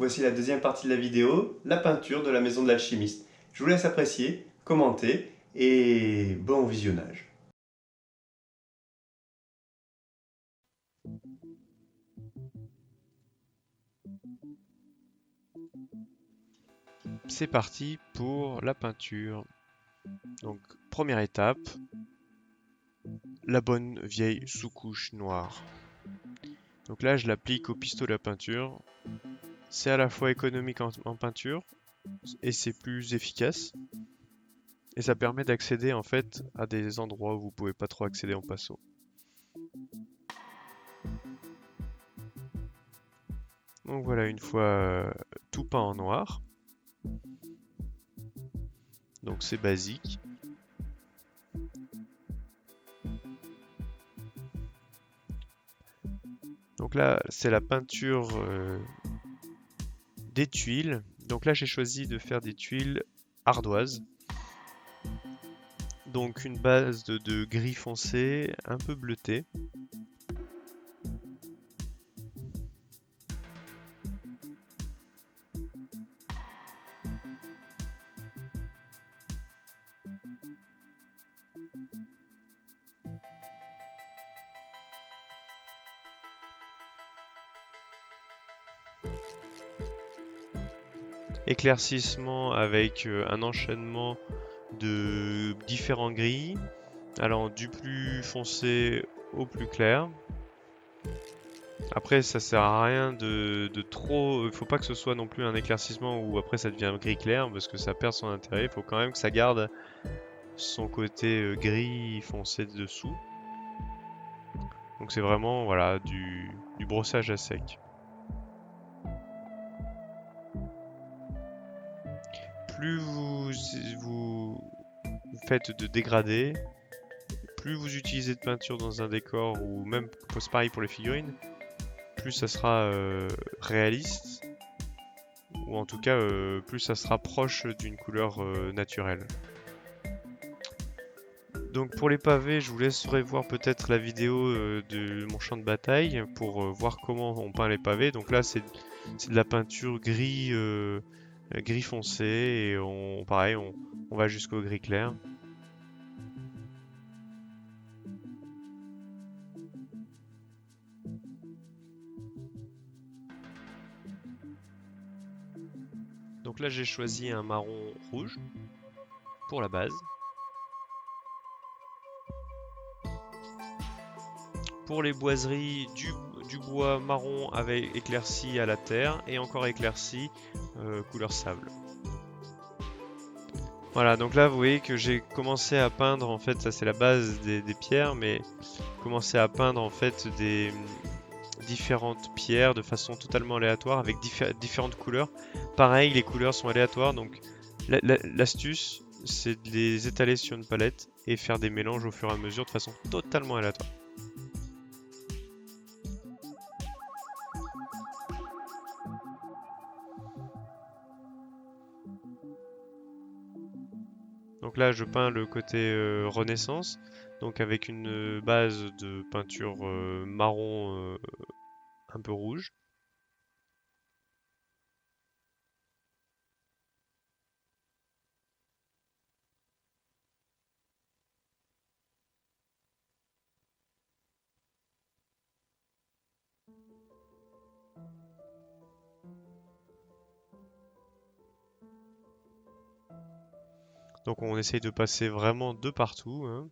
Voici la deuxième partie de la vidéo, la peinture de la maison de l'alchimiste. Je vous laisse apprécier, commenter et bon visionnage. C'est parti pour la peinture. Donc, première étape, la bonne vieille sous-couche noire. Donc là, je l'applique au pistolet à peinture. C'est à la fois économique en peinture et c'est plus efficace. Et ça permet d'accéder en fait à des endroits où vous pouvez pas trop accéder en pinceau. Donc voilà, une fois tout peint en noir. Donc c'est basique. Donc là, c'est la peinture des tuiles. Donc là, j'ai choisi de faire des tuiles ardoises. Donc une base de gris foncé, un peu bleuté. Éclaircissement avec un enchaînement de différents gris, allant du plus foncé au plus clair. Après, ça sert à rien de trop. Il faut pas que ce soit non plus un éclaircissement où après ça devient gris clair parce que ça perd son intérêt. Il faut quand même que ça garde son côté gris foncé dessous. Donc c'est vraiment voilà du brossage à sec. Plus vous faites de dégradés, plus vous utilisez de peinture dans un décor ou même c'est pareil pour les figurines, plus ça sera réaliste ou en tout cas plus ça sera proche d'une couleur naturelle. Donc pour les pavés, je vous laisserai voir peut-être la vidéo de mon champ de bataille pour voir comment on peint les pavés. Donc là c'est de la peinture gris foncé et pareil on va jusqu'au gris clair. Donc là j'ai choisi un marron rouge pour la base. Pour les boiseries, du bois marron avec éclairci à la terre et encore éclairci couleur sable. Voilà, donc là vous voyez que j'ai commencé à peindre, en fait ça c'est la base des pierres, mais commencé à peindre en fait des différentes pierres de façon totalement aléatoire avec différentes couleurs. Pareil, les couleurs sont aléatoires, donc l'astuce c'est de les étaler sur une palette et faire des mélanges au fur et à mesure de façon totalement aléatoire. Donc là, je peins le côté Renaissance, donc avec une base de peinture marron un peu rouge. Donc on essaye de passer vraiment de partout, hein.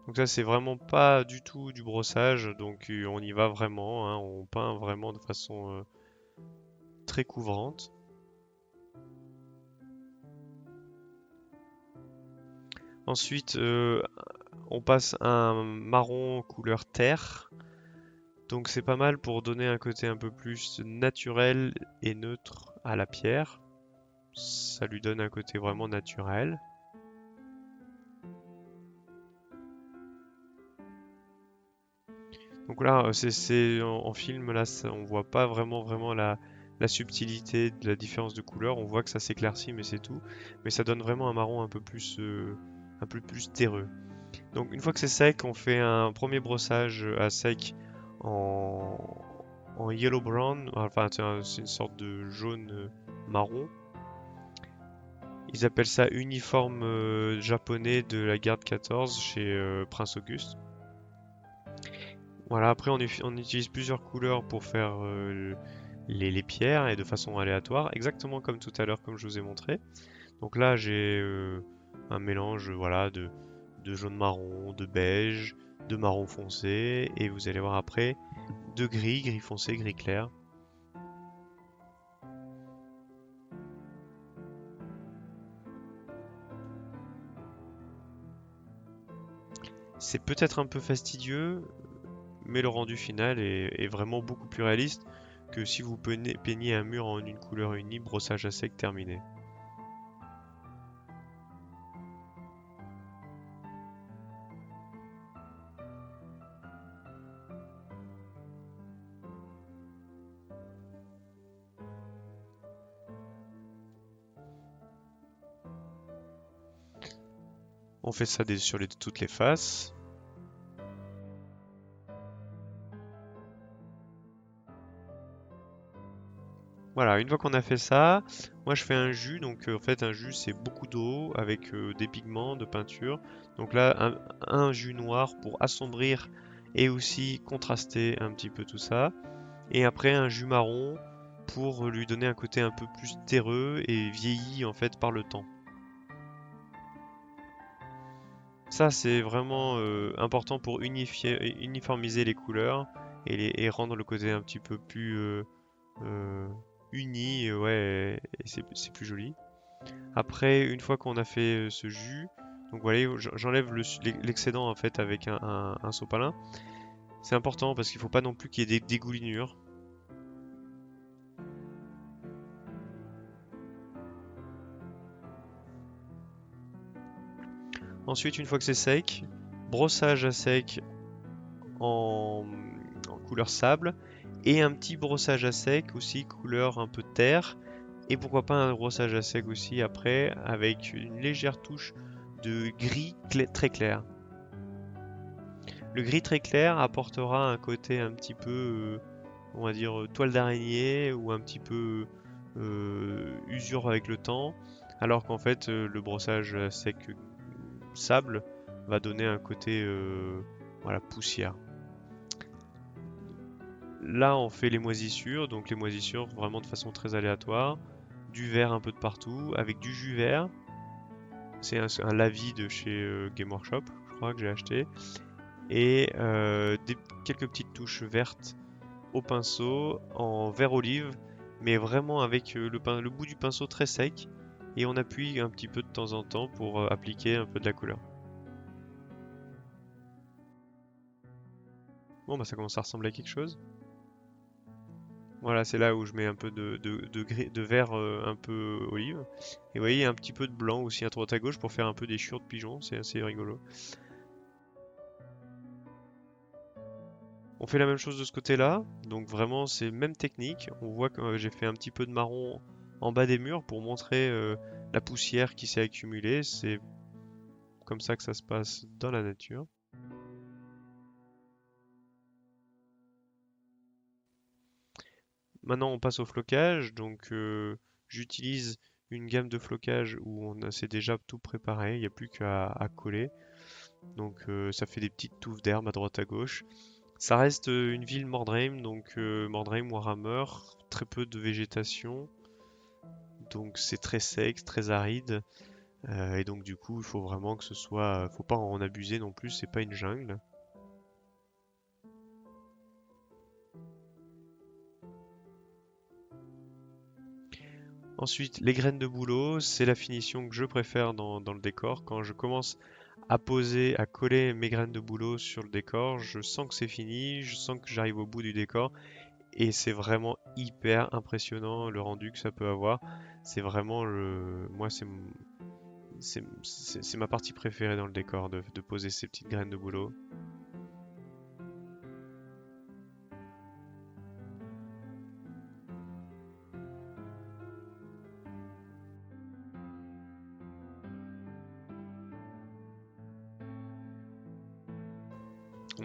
Donc ça, c'est vraiment pas du tout du brossage, donc on y va vraiment, hein, on peint vraiment de façon très couvrante. Ensuite, on passe un marron couleur terre. Donc c'est pas mal pour donner un côté un peu plus naturel et neutre à la pierre. Ça lui donne un côté vraiment naturel. Donc là, c'est en film, là, on voit pas vraiment la subtilité de la différence de couleur. On voit que ça s'éclaircit, mais c'est tout. Mais ça donne vraiment un marron un peu plus terreux. Donc une fois que c'est sec, on fait un premier brossage à sec en, en yellow brown, enfin c'est une sorte de jaune marron. Ils appellent ça uniforme japonais de la garde 14 chez Prince Auguste. Voilà, après on utilise plusieurs couleurs pour faire les pierres et de façon aléatoire, exactement comme tout à l'heure, comme je vous ai montré. Donc là, j'ai un mélange voilà, de jaune marron, de beige, de marron foncé, et vous allez voir après de gris, gris foncé, gris clair. C'est peut-être un peu fastidieux, mais le rendu final est vraiment beaucoup plus réaliste que si vous peignez un mur en une couleur unie, brossage à sec terminé. On fait ça sur toutes les faces. Voilà, une fois qu'on a fait ça, moi je fais un jus. Donc en fait un jus c'est beaucoup d'eau avec des pigments de peinture. Donc là un jus noir pour assombrir et aussi contraster un petit peu tout ça. Et après un jus marron pour lui donner un côté un peu plus terreux et vieilli en fait par le temps. Ça c'est vraiment important pour uniformiser les couleurs et rendre le côté un petit peu plus euh, uni, ouais, et c'est plus joli. Après, une fois qu'on a fait ce jus, donc voilà, j'enlève l'excédent en fait avec un sopalin. C'est important parce qu'il faut pas non plus qu'il y ait des dégoulinures. Ensuite, une fois que c'est sec, brossage à sec en, en couleur sable et un petit brossage à sec aussi couleur un peu terre et pourquoi pas un brossage à sec aussi après avec une légère touche de gris très clair. Le gris très clair apportera un côté un petit peu, on va dire, toile d'araignée ou un petit peu usure avec le temps, alors qu'en fait le brossage à sec sable va donner un côté voilà, poussière. Là, on fait les moisissures, donc les moisissures vraiment de façon très aléatoire, du vert un peu de partout, avec du jus vert. C'est un lavis de chez Game Workshop, je crois que j'ai acheté, et quelques petites touches vertes au pinceau en vert olive, mais vraiment avec le bout du pinceau très sec, et on appuie un petit peu de temps en temps pour appliquer un peu de la couleur. Bon, bah ça commence à ressembler à quelque chose. Voilà, c'est là où je mets un peu de vert un peu olive. Et vous voyez, il y a un petit peu de blanc aussi à droite à gauche pour faire un peu des cures de pigeons, c'est assez rigolo. On fait la même chose de ce côté-là, donc vraiment c'est même technique. On voit que j'ai fait un petit peu de marron en bas des murs pour montrer la poussière qui s'est accumulée. C'est comme ça que ça se passe dans la nature. Maintenant on passe au flocage, donc j'utilise une gamme de flocage où c'est déjà tout préparé, il n'y a plus qu'à coller. Donc ça fait des petites touffes d'herbe à droite à gauche. Ça reste une ville Mordheim, donc Mordheim, Warhammer, très peu de végétation, donc c'est très sec, très aride, et donc du coup il faut vraiment que ce soit, faut pas en abuser non plus, c'est pas une jungle. Ensuite, les graines de bouleau, c'est la finition que je préfère dans le décor. Quand je commence à poser, à coller mes graines de bouleau sur le décor, je sens que c'est fini, je sens que j'arrive au bout du décor et c'est vraiment hyper impressionnant le rendu que ça peut avoir. C'est vraiment moi c'est ma partie préférée dans le décor de poser ces petites graines de bouleau.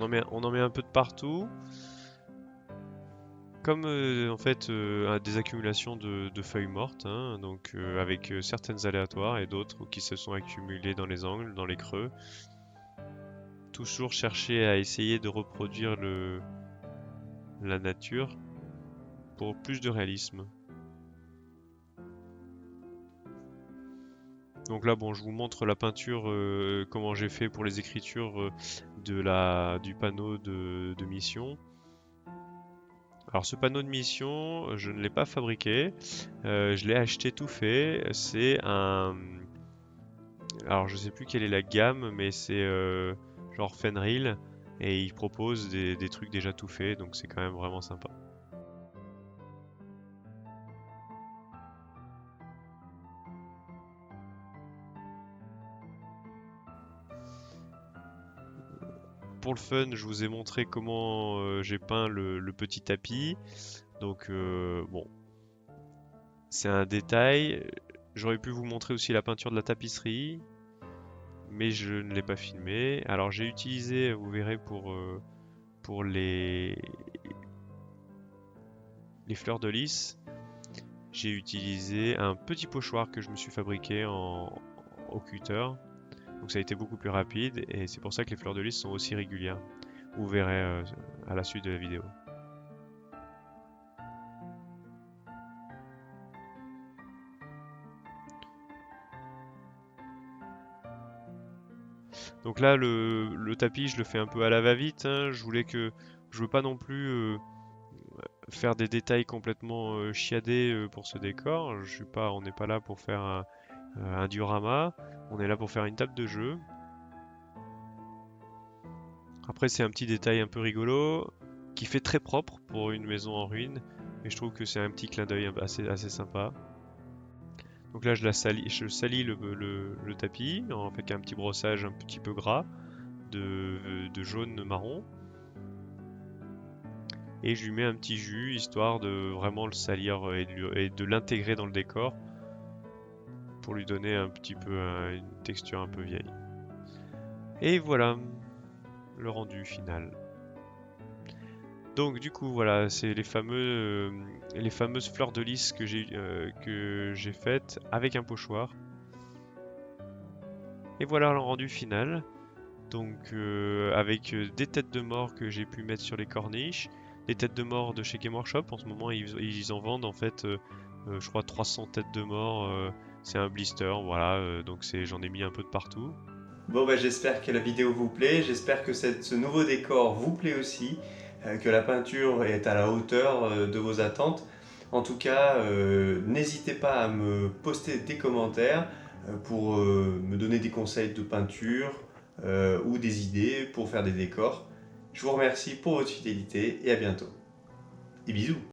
On en met un peu de partout. Comme en fait des accumulations de feuilles mortes, hein, donc avec certaines aléatoires et d'autres qui se sont accumulées dans les angles, dans les creux. Toujours chercher à essayer de reproduire la nature pour plus de réalisme. Donc là, bon, je vous montre la peinture, comment j'ai fait pour les écritures du panneau de mission. Alors ce panneau de mission, je ne l'ai pas fabriqué, je l'ai acheté tout fait. C'est un... Alors je sais plus quelle est la gamme, mais c'est genre Fenrir, et il propose des trucs déjà tout faits, donc c'est quand même vraiment sympa. Pour le fun, je vous ai montré comment j'ai peint le petit tapis. Donc bon, c'est un détail. J'aurais pu vous montrer aussi la peinture de la tapisserie, mais je ne l'ai pas filmé. Alors j'ai utilisé, vous verrez pour les fleurs de lys, j'ai utilisé un petit pochoir que je me suis fabriqué au cutter. Donc ça a été beaucoup plus rapide et c'est pour ça que les fleurs de lys sont aussi régulières. Vous verrez à la suite de la vidéo. Donc là, le tapis, je le fais un peu à la va-vite, hein. Je veux pas non plus faire des détails complètement chiadés pour ce décor. On n'est pas là pour faire un diorama. On est là pour faire une table de jeu. Après, c'est un petit détail un peu rigolo qui fait très propre pour une maison en ruine. Mais je trouve que c'est un petit clin d'œil assez sympa. Donc là, je salis le tapis avec un petit brossage un petit peu gras de jaune marron. Et je lui mets un petit jus histoire de vraiment le salir et de l'intégrer dans le décor pour lui donner un petit peu une texture un peu vieille. Et voilà le rendu final. Donc du coup voilà, c'est les fameuses fleurs de lys que j'ai faites avec un pochoir. Et voilà le rendu final. Donc avec des têtes de mort que j'ai pu mettre sur les corniches, des têtes de mort de chez Game Workshop. En ce moment ils en vendent en fait, je crois 300 têtes de mort. C'est un blister, voilà. Donc j'en ai mis un peu de partout. Bon, bah, j'espère que la vidéo vous plaît, j'espère que ce nouveau décor vous plaît aussi, que la peinture est à la hauteur de vos attentes. En tout cas, n'hésitez pas à me poster des commentaires pour me donner des conseils de peinture ou des idées pour faire des décors. Je vous remercie pour votre fidélité et à bientôt. Et bisous!